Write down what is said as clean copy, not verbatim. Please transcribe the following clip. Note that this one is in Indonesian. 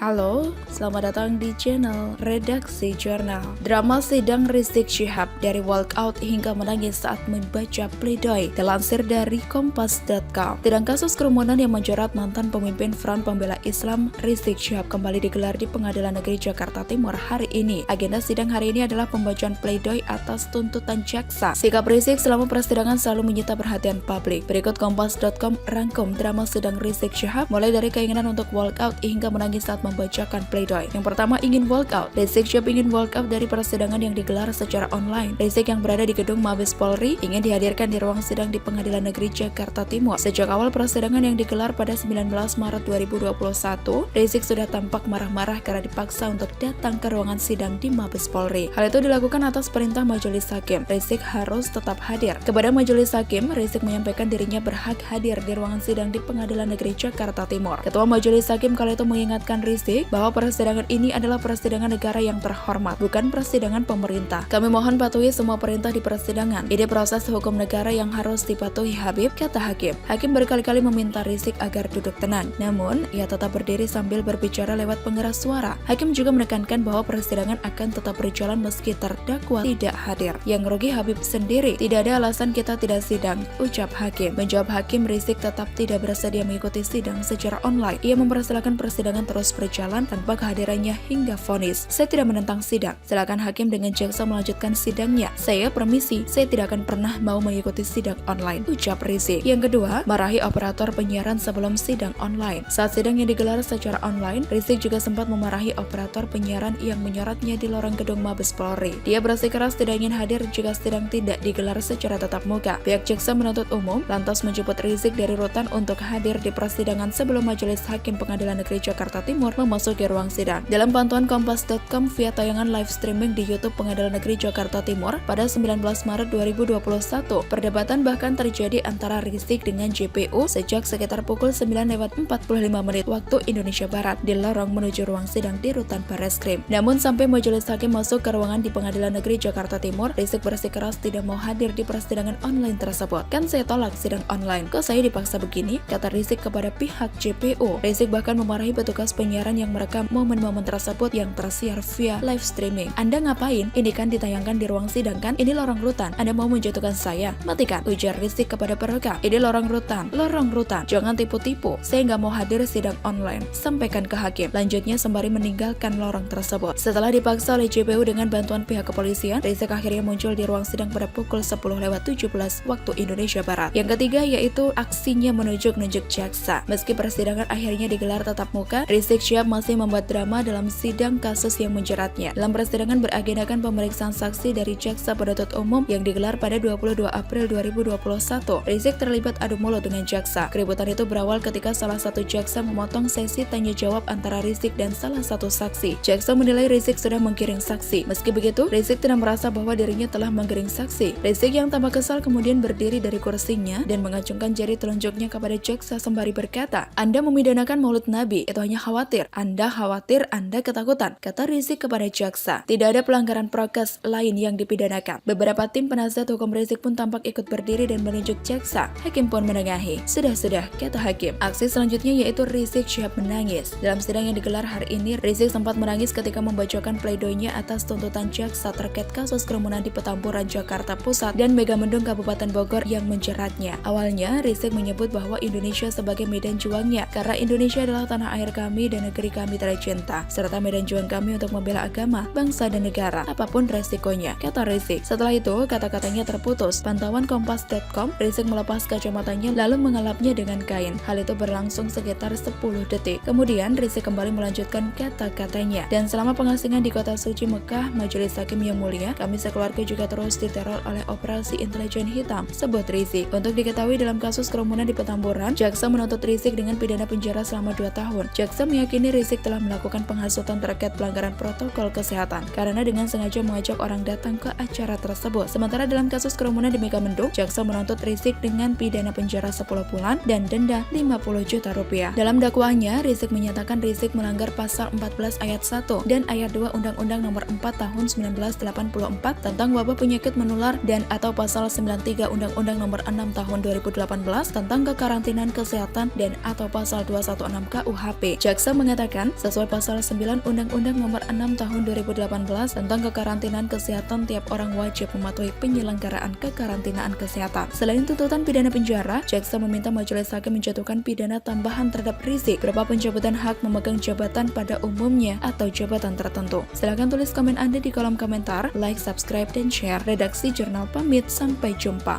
Halo, selamat datang di channel Redaksi Jurnal. Drama sidang Rizik Syihab dari walkout hingga menangis saat membaca pledoi, dilansir dari Kompas.com. Sidang kasus kerumunan yang menjerat mantan pemimpin Front Pembela Islam Rizik Syihab kembali digelar di Pengadilan Negeri Jakarta Timur hari ini. Agenda sidang hari ini adalah pembacaan pledoi atas tuntutan jaksa. Sikap Rizik selama persidangan selalu menyita perhatian publik. Berikut Kompas.com rangkum drama sidang Rizik Syihab mulai dari keinginan untuk walkout hingga menangis saat membacakan pledoi. Yang pertama, ingin walkout. Rizik Syihab ingin walkout dari persidangan yang digelar secara online. Rizik yang berada di gedung Mabes Polri ingin dihadirkan di ruang sidang di Pengadilan Negeri Jakarta Timur. Sejak awal persidangan yang digelar pada 19 Maret 2021, Rizik sudah tampak marah-marah karena dipaksa untuk datang ke ruangan sidang di Mabes Polri. Hal itu dilakukan atas perintah majelis hakim. Rizik harus tetap hadir. Kepada majelis hakim, Rizik menyampaikan dirinya berhak hadir di ruangan sidang di Pengadilan Negeri Jakarta Timur. Ketua majelis hakim kala itu mengingatkan Rizik bahwa persidangan ini adalah persidangan negara yang terhormat, bukan persidangan pemerintah. Kami mohon patuhi semua perintah di persidangan. Ini proses hukum negara yang harus dipatuhi Habib, kata hakim. Hakim berkali-kali meminta Rizik agar duduk tenang. Namun, ia tetap berdiri sambil berbicara lewat pengeras suara. Hakim juga menekankan bahwa persidangan akan tetap berjalan meski terdakwa tidak hadir. Yang rugi Habib sendiri. Tidak ada alasan kita tidak sidang, ucap hakim. Menjawab hakim, Rizik tetap tidak bersedia mengikuti sidang secara online. Ia mempersilahkan persidangan terus berjalan tanpa kehadirannya hingga vonis. Saya tidak menentang sidang. Silakan hakim dengan jaksa melanjutkan sidangnya. Saya permisi, saya tidak akan pernah mau mengikuti sidang online, ucap Rizik. Yang kedua, marahi operator penyiaran sebelum sidang online. Saat sidang yang digelar secara online, Rizik juga sempat memarahi operator penyiaran yang menyorotnya di lorong gedung Mabes Polri. Dia bersikeras tidak ingin hadir jika sidang tidak digelar secara tatap muka. Pihak jaksa menuntut umum lantas menjemput Rizik dari rutan untuk hadir di persidangan sebelum majelis hakim Pengadilan Negeri Jakarta Timur memasuki ruang sidang. Dalam pantauan Kompas.com via tayangan live streaming di YouTube Pengadilan Negeri Jakarta Timur pada 19 Maret 2021, perdebatan bahkan terjadi antara Rizik dengan JPU sejak sekitar pukul 9:45 waktu Indonesia Barat di lorong menuju ruang sidang di rutan Barreskrim. Namun sampai majelis hakim masuk ke ruangan di Pengadilan Negeri Jakarta Timur, Rizik bersikeras tidak mau hadir di persidangan online tersebut. Kan saya tolak sidang online, kok saya dipaksa begini? Kata Rizik kepada pihak JPU. Rizik bahkan memarahi petugas penyiaran yang merekam momen-momen tersebut yang tersiar via live streaming. Anda ngapain? Ini kan ditayangkan di ruang sidang kan? Ini lorong rutan. Anda mau menjatuhkan saya? Matikan, ujar Rizik kepada perekam. Ini lorong rutan. Jangan tipu-tipu. Saya nggak mau hadir sidang online. Sampaikan ke hakim. Lanjutnya sembari meninggalkan lorong tersebut. Setelah dipaksa oleh JPU dengan bantuan pihak kepolisian, Rizik akhirnya muncul di ruang sidang pada pukul 10:17 waktu Indonesia Barat. Yang ketiga yaitu aksinya menunjuk-nunjuk jaksa. Meski persidangan akhirnya digelar tatap muka, Rizik Syihab masih membuat drama dalam sidang kasus yang menjeratnya. Dalam persidangan beragendakan pemeriksaan saksi dari jaksa penuntut umum yang digelar pada 22 April 2021. Rizik terlibat adu mulut dengan jaksa. Keributan itu berawal ketika salah satu jaksa memotong sesi tanya jawab antara Rizik dan salah satu saksi. Jaksa menilai Rizik sudah menggiring saksi. Meski begitu, Rizik tidak merasa bahwa dirinya telah menggiring saksi. Rizik yang tambah kesal kemudian berdiri dari kursinya dan mengacungkan jari telunjuknya kepada jaksa sembari berkata, "Anda memidanakan Maulid Nabi, itu hanya khawatir. Anda khawatir, Anda ketakutan," kata Rizik kepada jaksa. Tidak ada pelanggaran prokes lain yang dipidanakan. Beberapa tim penasihat hukum Rizik pun tampak ikut berdiri dan menunjuk jaksa. Hakim pun menengahi. Sudah, kata hakim. Aksi selanjutnya yaitu Rizik Syihab menangis. Dalam sidang yang digelar hari ini, Rizik sempat menangis ketika membacakan pledoinya atas tuntutan jaksa terkait kasus kerumunan di Petamburan, Jakarta Pusat dan Megamendung, Kabupaten Bogor yang menjeratnya. Awalnya, Rizik menyebut bahwa Indonesia sebagai medan juangnya, karena Indonesia adalah tanah air kami dan negeri kami tercinta, serta medan juang kami untuk membela agama, bangsa, dan negara, apapun resikonya, kata Rizik. Setelah itu, kata-katanya terputus. Pantauan Kompas.com, Rizik melepas kacamatanya lalu mengelapnya dengan kain. Hal itu berlangsung sekitar 10 detik. Kemudian, Rizik kembali melanjutkan kata-katanya. Dan selama pengasingan di kota suci Mekah, Majelis Hakim yang mulia, kami sekeluarga juga terus diteror oleh operasi intelijen hitam, sebut Rizik. Untuk diketahui dalam kasus kerumunan di Petamburan, jaksa menuntut Rizik dengan pidana penjara selama 2 tahun. Jaksa meyakini Rizik telah melakukan penghasutan terkait pelanggaran protokol kesehatan karena dengan sengaja mengajak orang datang ke acara tersebut. Sementara dalam kasus kerumunan di Megamendung, jaksa menuntut Rizik dengan pidana penjara 10 bulan dan denda 50 juta rupiah. Dalam dakwaannya, Rizik menyatakan Rizik melanggar pasal 14 ayat 1 dan ayat 2 Undang-Undang Nomor 4 Tahun 1984 tentang wabah penyakit menular dan atau pasal 93 Undang-Undang Nomor 6 Tahun 2018 tentang kekarantinaan kesehatan dan atau pasal 216 KUHP. Jaksa menyatakan, sesuai pasal 9 Undang-Undang Nomor 6 Tahun 2018 tentang kekarantinaan kesehatan, tiap orang wajib mematuhi penyelenggaraan kekarantinaan kesehatan. Selain tuntutan pidana penjara, jaksa meminta majelis hakim menjatuhkan pidana tambahan terhadap Rizik berupa pencabutan hak memegang jabatan pada umumnya atau jabatan tertentu. Silahkan tulis komen Anda di kolom komentar, like, subscribe, dan share. Redaksi Jurnal pamit, sampai jumpa.